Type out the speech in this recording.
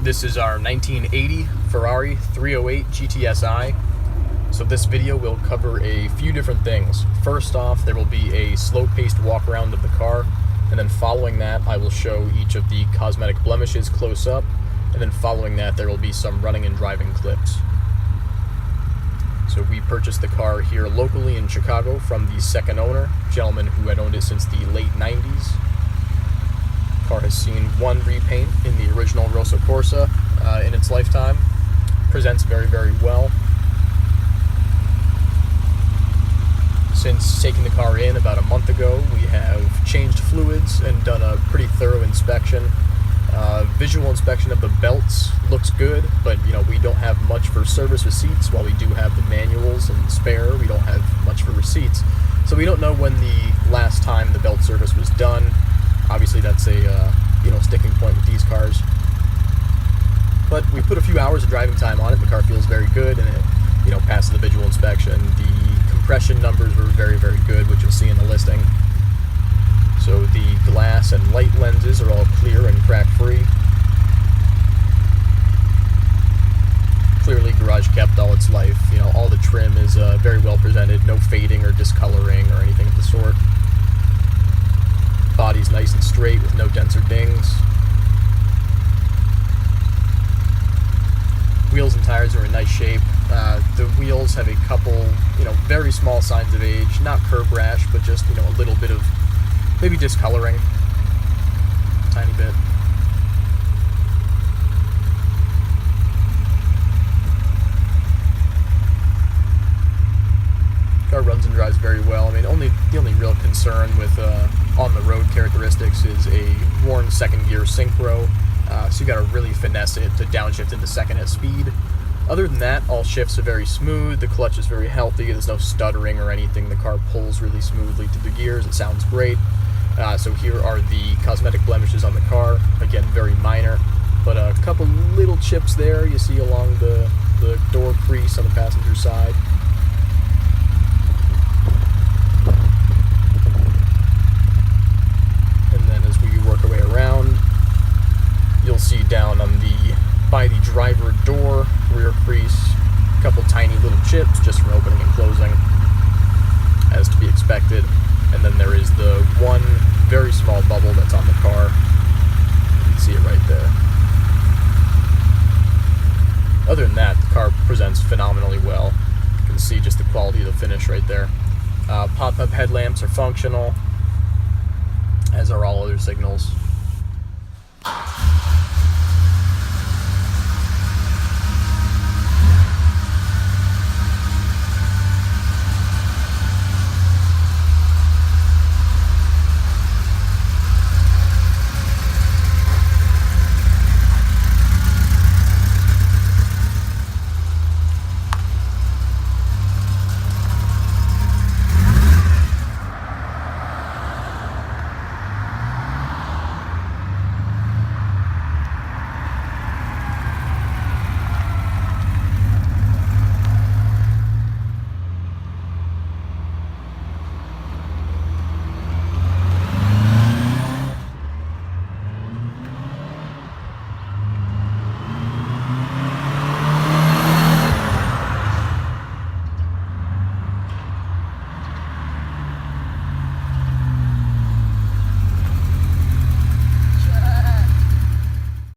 This is our 1980 Ferrari 308 GTSi. So this video will cover a few different things. First off, there will be a slow-paced walk around of the car, and then following that I will show each of the cosmetic blemishes close up, and then following that there will be some running and driving clips. So we purchased the car here locally in Chicago from the second owner, a gentleman who had owned it since the late 90s. The car has seen one repaint in the original Rosso Corsa in its lifetime. Presents very, very well. Since taking the car in about a month ago, we have changed fluids and done a pretty thorough inspection. Visual inspection of the belts looks good, but we don't have much for service receipts. While we do have the manuals and spare, we don't have much for receipts. So we don't know when the last time the belt service was done. Obviously that's a sticking point with these cars. But we put a few hours of driving time on it. The car feels very good, and it passes the visual inspection. The compression numbers were very, very good, which you'll see in the listing. So the glass and light lenses are all clear and crack-free. Clearly garage kept all its life. All the trim is very well presented, no fading or discoloring or anything of the sort. Body's nice and straight with no dents or dings. Wheels and tires are in nice shape. The wheels have a couple, very small signs of age, not curb rash, but just, a little bit of maybe discoloring, tiny bit. Car runs and drives very well. The only real concern with on-the-road characteristics is a worn second gear synchro, so you got to really finesse it to downshift into second at speed. Other than that, all shifts are very smooth. The clutch is very healthy. There's no stuttering or anything. The car pulls really smoothly through the gears. It sounds great. So here are the cosmetic blemishes on the car. Again, very minor, but a couple little chips there you see along the door crease on the passenger side. And then as we work our way around, you'll see down on by the driver door rear crease, a couple tiny little chips just from opening and closing, as to be expected. And then there is the one very small bubble that's on the car. You can see it right there. Other than that, the car presents phenomenally well. You can see just the quality of the finish right there. Pop-up headlamps are functional, as are all other signals.